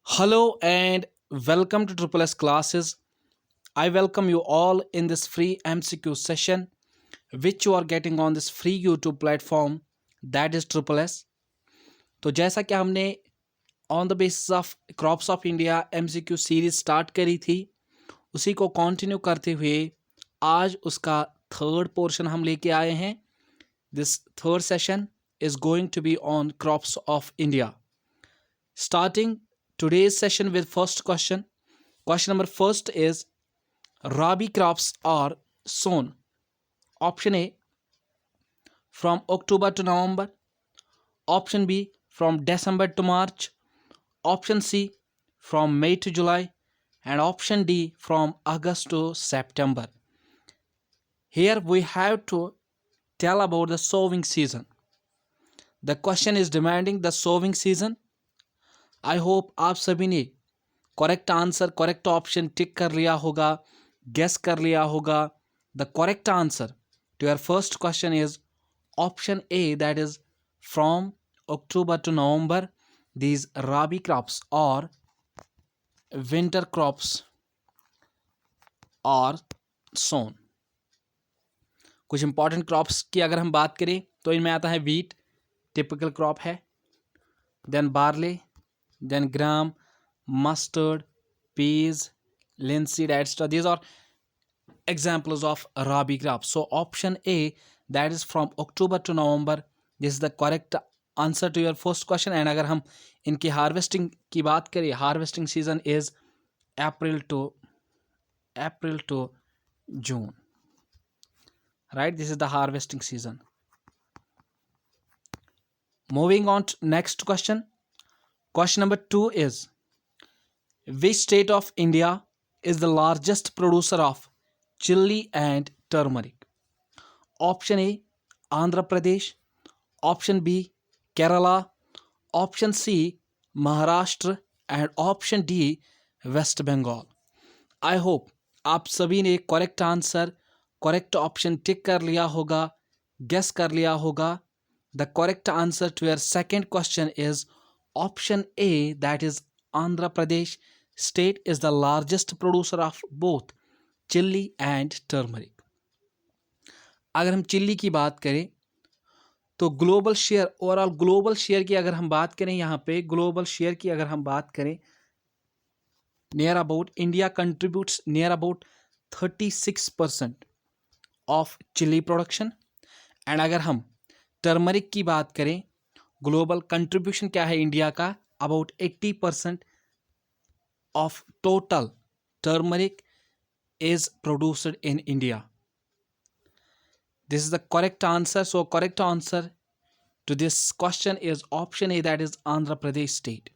Hello and welcome to Triple S classes. I welcome you all in this free MCQ session which you are getting on this free YouTube platform that is Triple S. तो जैसा कि हमने on the basis of crops of India MCQ series start करी थी उसी को continue करते हुए आज उसका थर्ड पोर्शन हम लेके आए हैं. This third session is going to be on crops of India. Starting today's session with first question. Question number first is Rabi crops are sown. Option A from October to November. Option B from December to March. Option C from May to July. And option D from August to September. Here we have to tell about the sowing season. The question is demanding the sowing season. I hope आप सभी ने correct answer correct option tick कर लिया होगा, guess कर लिया होगा. The correct answer to your first question is option A, that is from October to November. These rabi crops और विंटर क्रॉप्स और सोन. कुछ इंपॉर्टेंट क्रॉप्स की अगर हम बात करें तो इनमें आता है वीट, टिपिकल क्रॉप है, then barley, then gram, mustard, peas, linseed, etc. These are examples of rabi crops. So option A, that is from October to November. This is the correct answer to your first question. And अगर हम इनकी harvesting की बात करें, harvesting season is April to June. Right? This is the harvesting season. Moving on to next question. Question number 2 is which state of India is the largest producer of chili and turmeric? Option A, Andhra Pradesh. Option B, Kerala. Option C, Maharashtra. And option D, West Bengal. I hope आप सभी ने correct answer correct option tick कर लिया होगा, guess कर लिया होगा. The correct answer to your second question is option A, that is Andhra Pradesh state is the largest producer of both chili and turmeric. अगर हम चिल्ली की बात करें तो global share, overall global share की अगर हम बात करें, यहाँ पे ग्लोबल शेयर की अगर हम बात करें, near about India contributes near about 36% of chili production. And अगर हम टर्मरिक की बात करें, ग्लोबल कंट्रीब्यूशन क्या है इंडिया का, about 80% of total turmeric is produced in India. This is the correct answer. So correct answer to this question is option A, that is Andhra Pradesh state.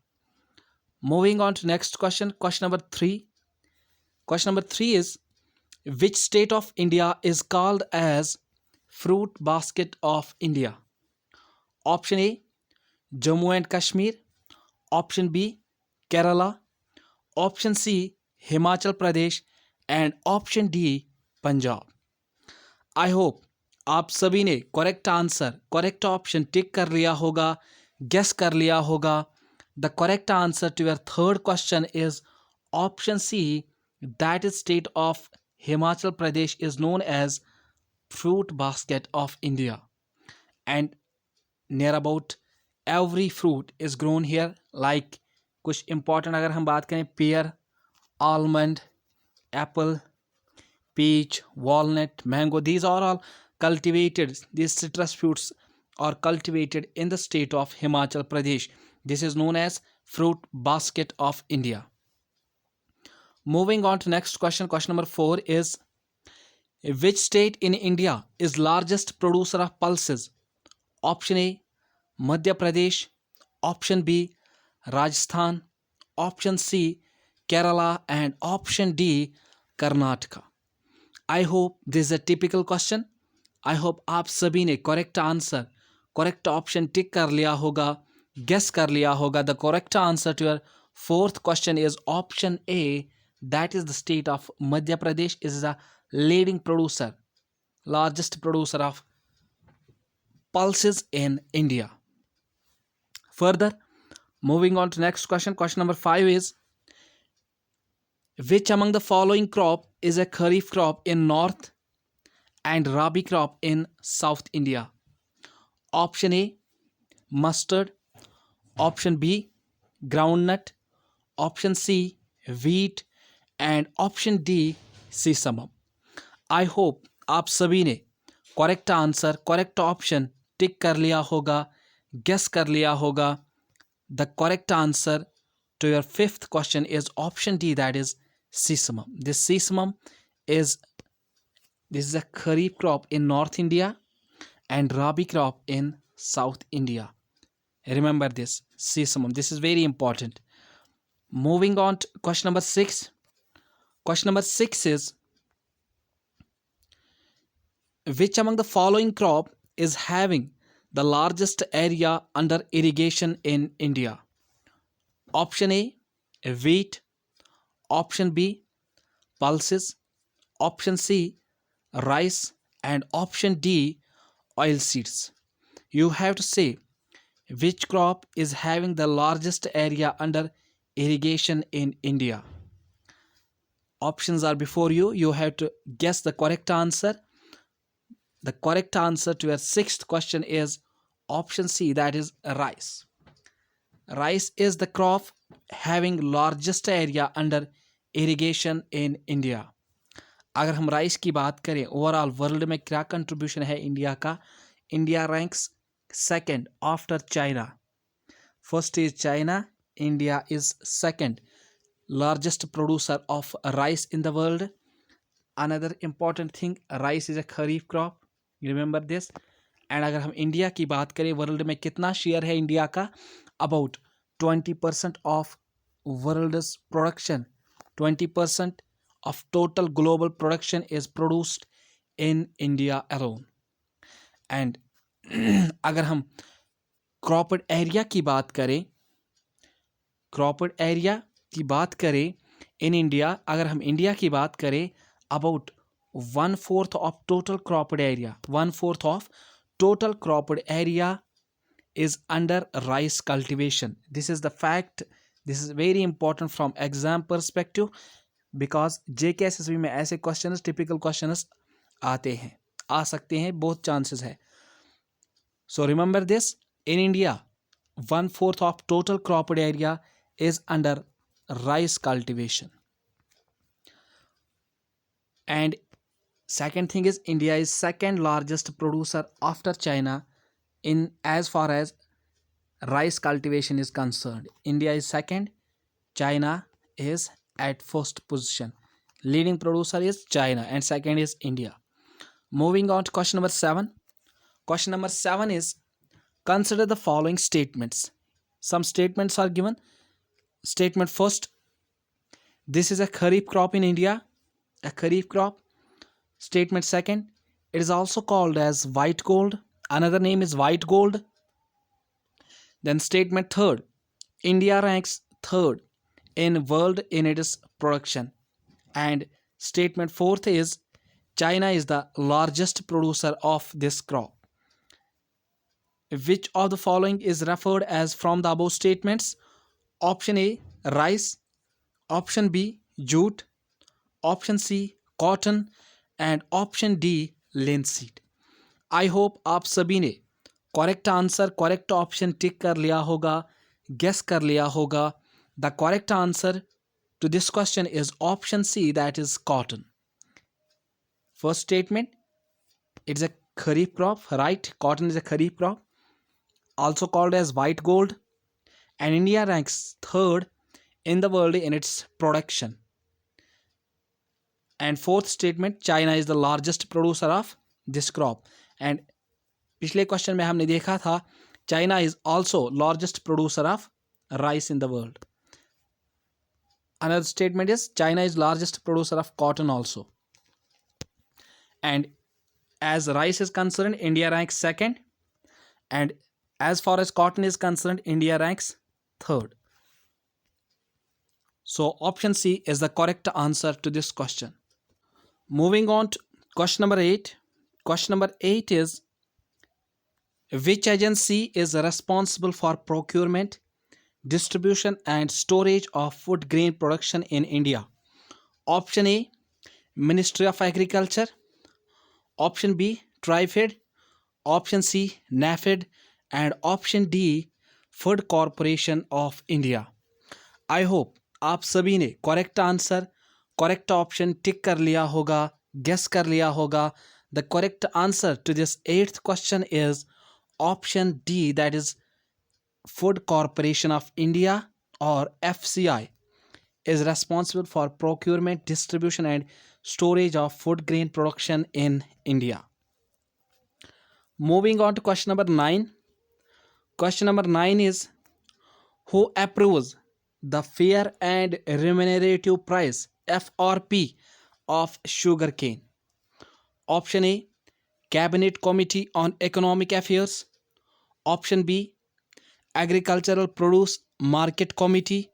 Moving on to next question. Question number 3. Question number 3 is which state of India is called as fruit basket of India? Option A, Jammu and Kashmir. Option B, Kerala. Option C, Himachal Pradesh. And option D, Punjab. I hope आप सभी ने correct answer correct option tick कर लिया होगा, guess कर लिया होगा. The correct answer to your third question is option C, that is state of Himachal Pradesh is known as fruit basket of India. And near about every fruit is grown here. Like कुछ important अगर हम बात करें, pear, almond, apple, peach, walnut, mango, these are all cultivated. These citrus fruits are cultivated in the state of Himachal Pradesh. This is known as fruit basket of India. Moving on to next question. Question number 4 is which state in India is largest producer of pulses? Option A, Madhya Pradesh. Option B, Rajasthan. Option C, Kerala. And option D, Karnataka. I hope this is a typical question. I hope आप सभी ने correct answer correct option tick कर लिया होगा, guess कर लिया होगा. The correct answer to your fourth question is option A, that is the state of Madhya Pradesh is the leading producer, largest producer of pulses in India. Further, Moving on to next question. Question number 5 is, which among the following crop is a kharif crop in North and rabi crop in South India? Option A, mustard. Option B, groundnut. Option C, wheat. And option D, sesame. I hope आप सभी ने correct answer, correct option tick कर लिया होगा, guess कर लिया होगा. The correct answer to your fifth question is option D, that is sesamum. This sesamum is this is a kharif crop in North India and rabi crop in South India. Remember this sesamum. This is very important. Moving on to question number 6. Question number 6 is, which among the following crop is having the largest area under irrigation in India? Option A, wheat. Option B, pulses. Option C, rice. And option D, oilseeds. You have to say which crop is having the largest area under irrigation in India. Options are before you. You have to guess the correct answer. The correct answer to your sixth question is option C, that is rice. Rice is the crop having largest area under irrigation in India. अगर हम rice की बात करें, overall world में क्या contribution है India का? India ranks second after China. First is China, India is second largest producer of rice in the world. Another important thing, rice is a kharif crop. Remember this. And अगर हम India की बात करें, world में कितना share है India का? About 20% of world's production, 20% of total global production is produced in India alone. And अगर हम क्रॉप्ड एरिया की बात करें, क्रॉप्ड एरिया की बात करें इन इंडिया, अगर हम इंडिया की बात करें, about 1/4 of total cropped area, 1/4 of total cropped area is under rice cultivation. This is the fact. This is very important from exam perspective because JKSSB में ऐसे क्वेश्चंस, टिपिकल क्वेश्चंस आते हैं, आ सकते हैं, बहुत चांसेस है. So remember this. In India, 1/4 of total cropped area is under rice cultivation. And second thing is, India is second largest producer after China in as far as rice cultivation is concerned. India is second, China is at first position. Leading producer is China and second is India. Moving on to question number 7. Question number 7 is, consider the following statements. Some statements are given. Statement first, this is a kharif crop in India, a kharif crop. Statement second, it is also called as white gold. Another name is white gold. Then statement third, India ranks third in world in its production. And statement fourth is, China is the largest producer of this crop. Which of the following is referred as from the above statements? Option A, rice. Option B, jute. Option C, cotton. And option D, linseed. I hope आप सभी ने correct answer, correct option tick कर लिया होगा, guess कर लिया होगा. The correct answer to this question is option C, that is cotton. First statement, it is a kharif crop, right? Cotton is a kharif crop, also called as white gold, and India ranks third in the world in its production. And fourth statement, China is the largest producer of this crop. And पिछले question में हमने देखा था, China is also largest producer of rice in the world. Another statement is, China is largest producer of cotton also. And as rice is concerned, India ranks second, and as far as cotton is concerned, India ranks third. So option C is the correct answer to this question. Moving on to question number 8. Question number 8 is, which agency is responsible for procurement, distribution and storage of food grain production in India? Option A, Ministry of Agriculture. Option B, TriFed. Option C, NAFED. And option D, Food Corporation of India. I hope आप सभी ने correct answer, correct option tick कर लिया होगा, guess कर लिया होगा. The correct answer to this 8th question is option D, that is Food Corporation of India और FCI is responsible for procurement, distribution and storage of food grain production in India. Moving on to question number 9. Question number 9 is, who approves the fair and remunerative price FRP of sugarcane? Option A, Cabinet Committee on Economic Affairs. Option B, Agricultural Produce Market Committee.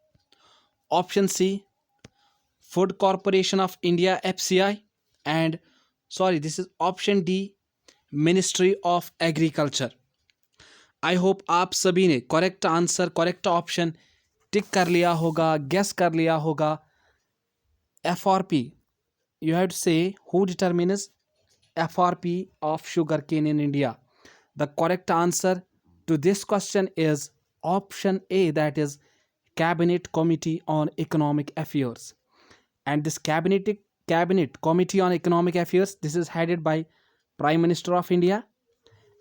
Option C, Food Corporation of India FCI. And this is option D, Ministry of Agriculture. I hope आप सभी ने correct answer, correct option tick कर लिया होगा, guess कर लिया होगा. FRP, you have to say who determines FRP of sugarcane in India. The correct answer to this question is option A, that is Cabinet Committee on Economic Affairs. And this Cabinet Committee on Economic Affairs, this is headed by Prime Minister of India.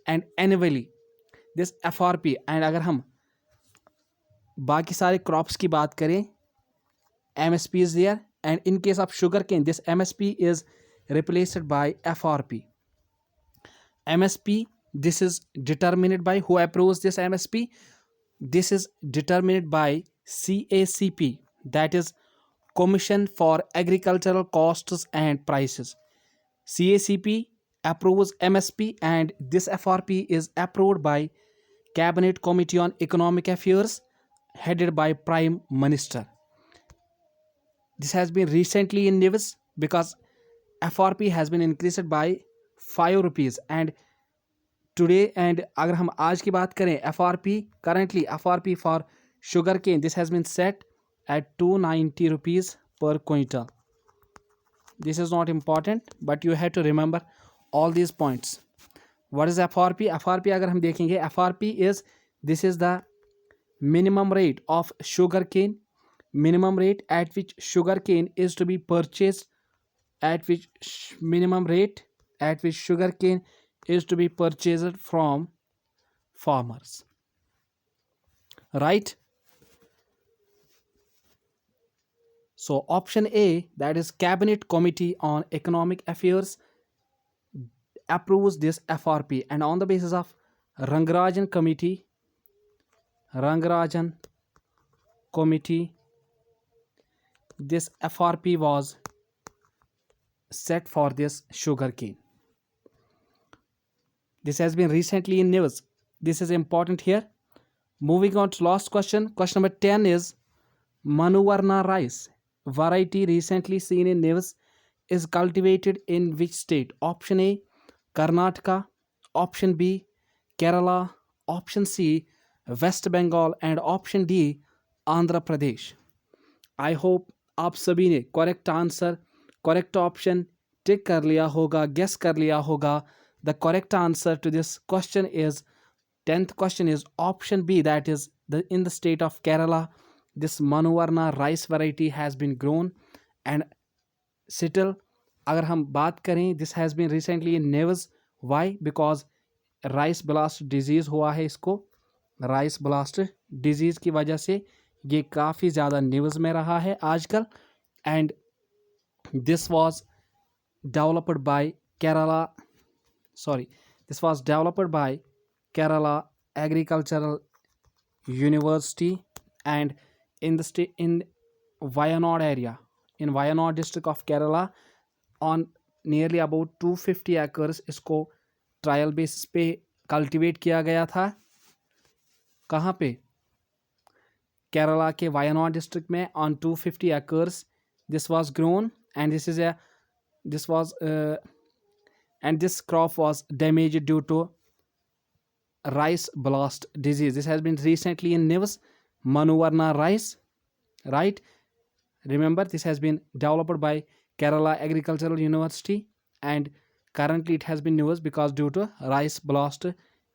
And annually this FRP, and अगर हम बाकी सारे crops की बात करें, MSP is there, and in case of sugarcane this MSP is replaced by FRP. MSP, this is determined by, who approves this MSP? This is determined by CACP, that is Commission for Agricultural Costs and Prices. CACP approves MSP, and this FRP is approved by Cabinet Committee on Economic Affairs headed by Prime Minister. This has been recently in news because FRP has been increased by 5 rupees, and today, and अगर हम आज की बात करें, FRP currently FRP for sugarcane, this has been set at 290 rupees per quintal. This is not important, but you have to remember all these points. What is FRP? FRP अगर हम देखेंगे, FRP is, this is the minimum rate of sugarcane, minimum rate at which sugarcane is to be purchased, at which minimum rate at which sugarcane is to be purchased from farmers. Right? So option A, that is Cabinet Committee on Economic Affairs, approves this FRP, and on the basis of Rangarajan Committee, this FRP was set for this sugarcane. This has been recently in news. This is important here. Moving on to last question. Question number 10 is, Manuvarna rice variety recently seen in news is cultivated in which state? Option A, Karnataka. Option B, Kerala. Option C, West Bengal. And option D, Andhra Pradesh. I hope आप सभी ने correct answer, correct option tick कर लिया होगा, guess कर लिया होगा. The correct answer to this question is, 10th question is option B, that is in the state of Kerala. This Manuvarna rice variety has been grown, and still अगर हम बात करें, this has been recently in news. Why? Because rice blast disease हुआ है इसको. Rice blast disease की वजह से ये काफ़ी ज़्यादा न्यूज़ में रहा है आजकल. And this was developed by Kerala Agricultural University, and in Wayanad area, in Wayanad district of Kerala, on nearly about 250 acres इसको ट्रायल बेसिस पे कल्टीवेट किया गया था. कहाँ पे? केरला के वायनाड डिस्ट्रिक्ट में, on 250 acres this was grown, and this crop was damaged due to rice blast disease. This has been recently in news. Manuvarna rice, right? Remember, this has been developed by Kerala Agricultural University, and currently it has been used because due to rice blast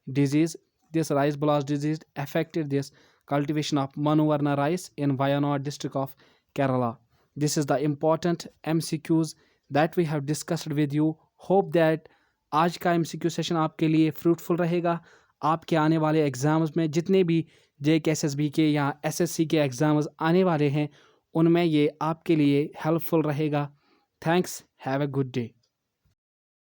disease, this rice blast disease affected this cultivation of Manuvarna rice in Wayanad district of Kerala. This is the important MCQs that we have discussed with you. Hope that आज का MCQ session आपके लिए fruitful रहेगा. आपके आने वाले exams में जितने भी JKSSB के या SSC के एग्ज़ाम्स आने वाले हैं उनमें ये आपके लिए हेल्पफुल रहेगा. Thanks. Have a good day.